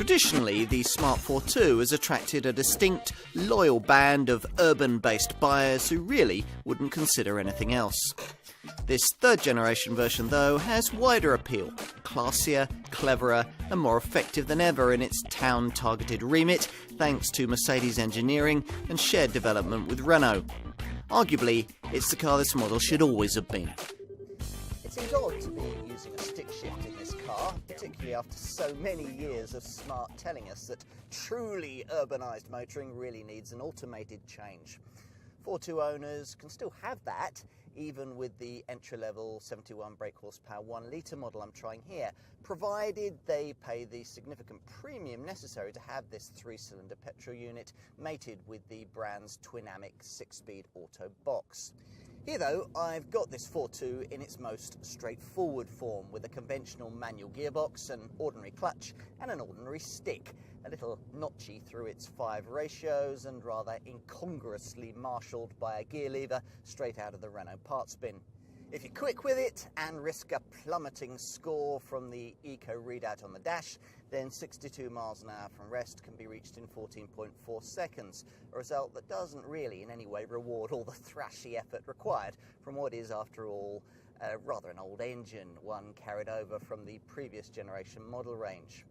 Traditionally, the Smart Fortwo has attracted a distinct, loyal band of urban-based buyers who really wouldn't consider anything else. This third-generation version, though, has wider appeal, classier, cleverer and more effective than ever in its town-targeted remit, thanks to Mercedes engineering and shared development with Renault. Arguably, it's the car this model should always have been. It seems odd to be using a stick shift in this car, particularly after so many years of Smart telling us that truly urbanised motoring really needs an automated change. Fortwo owners can still have that, even with the entry-level 71 brake horsepower 1 litre model I'm trying here, provided they pay the significant premium necessary to have this 3-cylinder petrol unit mated with the brand's Twinamic 6-speed auto box. Here though, I've got this Fortwo in its most straightforward form, with a conventional manual gearbox, an ordinary clutch and an ordinary stick, a little notchy through its 5 ratios and rather incongruously marshalled by a gear lever straight out of the Renault parts bin. If you're quick with it and risk a plummeting score from the eco readout on the dash, then 62 miles an hour from rest can be reached in 14.4 seconds, a result that doesn't really in any way reward all the thrashy effort required from what is, after all, rather an old engine, one carried over from the previous generation model range.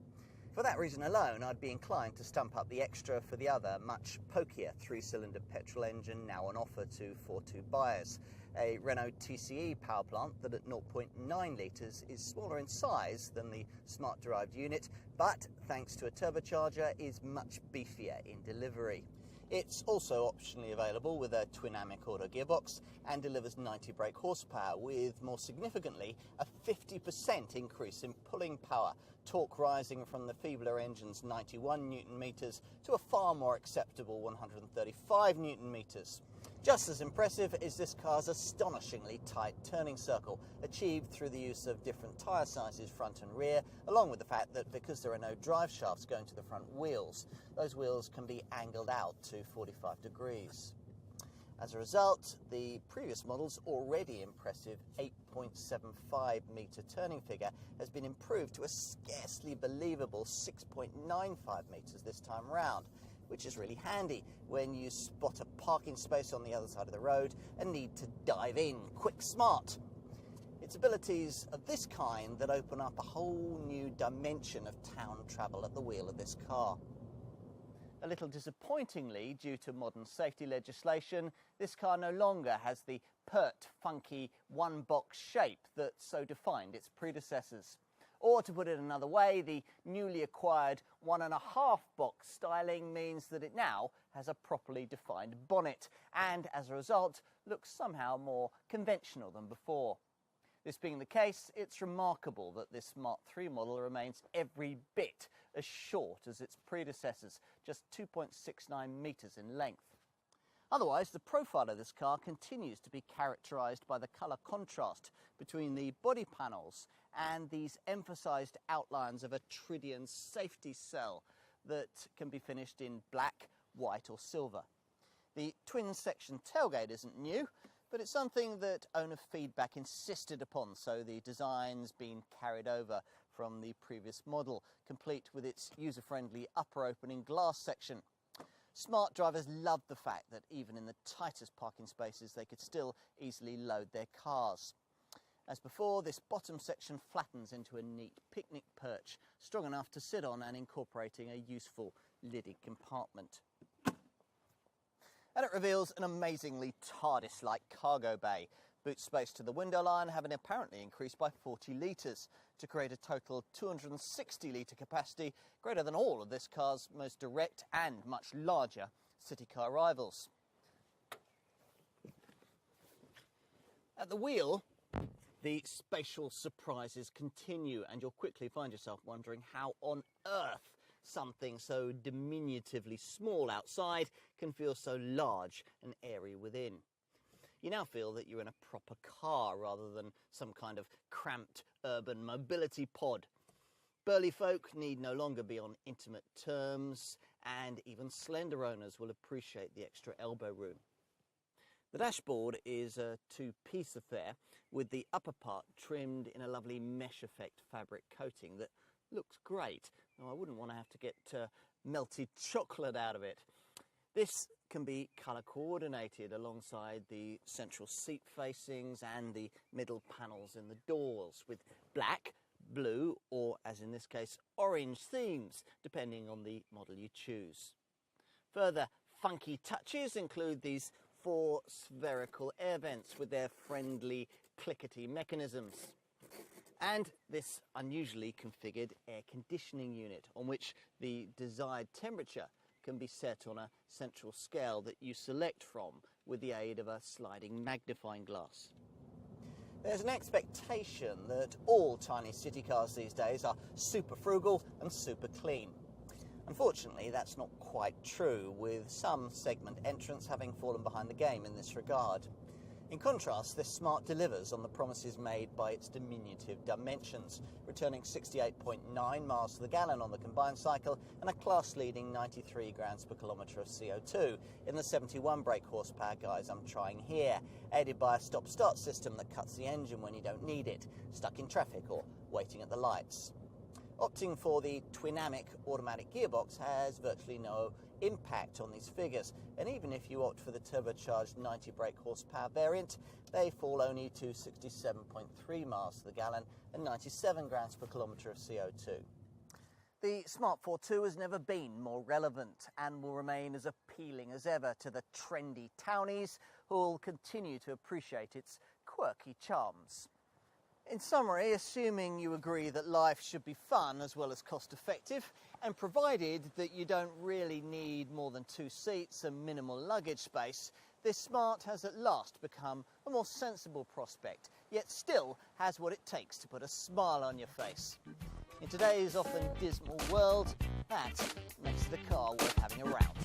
For that reason alone, I'd be inclined to stump up the extra for the other, much pokier 3-cylinder petrol engine now on offer to Fortwo buyers. A Renault TCE power plant that at 0.9 litres is smaller in size than the Smart-derived unit, but thanks to a turbocharger is much beefier in delivery. It's also optionally available with a Twinamic auto gearbox and delivers 90 brake horsepower, with, more significantly, a 50% increase in pulling power, torque rising from the feebler engine's 91 newton meters to a far more acceptable 135 newton meters. Just as impressive is this car's astonishingly tight turning circle, achieved through the use of different tyre sizes front and rear, along with the fact that because there are no drive shafts going to the front wheels, those wheels can be angled out to 45 degrees. As a result, the previous model's already impressive 8.75 metre turning figure has been improved to a scarcely believable 6.95 metres this time round, which is really handy when you spot a parking space on the other side of the road and need to dive in quick smart. It's abilities of this kind that open up a whole new dimension of town travel at the wheel of this car. A little disappointingly, due to modern safety legislation, this car no longer has the pert, funky, one-box shape that so defined its predecessors. Or, to put it another way, the newly acquired 1.5-box styling means that it now has a properly defined bonnet and, as a result, looks somehow more conventional than before. This being the case, it's remarkable that this Smart 3 model remains every bit as short as its predecessors, just 2.69 metres in length. Otherwise, the profile of this car continues to be characterised by the colour contrast between the body panels and these emphasised outlines of a tritium safety cell that can be finished in black, white or silver. The twin-section tailgate isn't new, but it's something that owner feedback insisted upon, so the design's been carried over from the previous model, complete with its user-friendly upper opening glass section. Smart drivers loved the fact that even in the tightest parking spaces they could still easily load their cars. As before, this bottom section flattens into a neat picnic perch, strong enough to sit on and incorporating a useful lidded compartment. And it reveals an amazingly TARDIS-like cargo bay. Boot space to the window line having apparently increased by 40 litres to create a total 260 litre capacity, greater than all of this car's most direct and much larger city car rivals. At the wheel, the spatial surprises continue, and you'll quickly find yourself wondering how on earth something so diminutively small outside can feel so large and airy within. You now feel that you're in a proper car rather than some kind of cramped urban mobility pod. Burly folk need no longer be on intimate terms, and even slender owners will appreciate the extra elbow room. The dashboard is a two-piece affair, with the upper part trimmed in a lovely mesh effect fabric coating that looks great. Now, I wouldn't want to have to get melted chocolate out of it. This can be colour coordinated alongside the central seat facings and the middle panels in the doors with black, blue or, as in this case, orange themes, depending on the model you choose. Further funky touches include these 4 spherical air vents with their friendly clickety mechanisms. And this unusually configured air conditioning unit on which the desired temperature can be set on a central scale that you select from with the aid of a sliding magnifying glass. There's an expectation that all tiny city cars these days are super frugal and super clean. Unfortunately, that's not quite true, with some segment entrants having fallen behind the game in this regard. In contrast, this Smart delivers on the promises made by its diminutive dimensions, returning 68.9 miles to the gallon on the combined cycle and a class-leading 93 grams per kilometre of CO2 in the 71 brake horsepower guise I'm trying here, aided by a stop-start system that cuts the engine when you don't need it, stuck in traffic or waiting at the lights. Opting for the Twinamic automatic gearbox has virtually no impact on these figures, and even if you opt for the turbocharged 90 brake horsepower variant, they fall only to 67.3 miles to the gallon and 97 grams per kilometre of CO2. The Smart Fortwo has never been more relevant and will remain as appealing as ever to the trendy townies who will continue to appreciate its quirky charms. In summary, assuming you agree that life should be fun as well as cost effective, and provided that you don't really need more than 2 seats and minimal luggage space, this Smart has at last become a more sensible prospect, yet still has what it takes to put a smile on your face. In today's often dismal world, that makes it a car worth having around.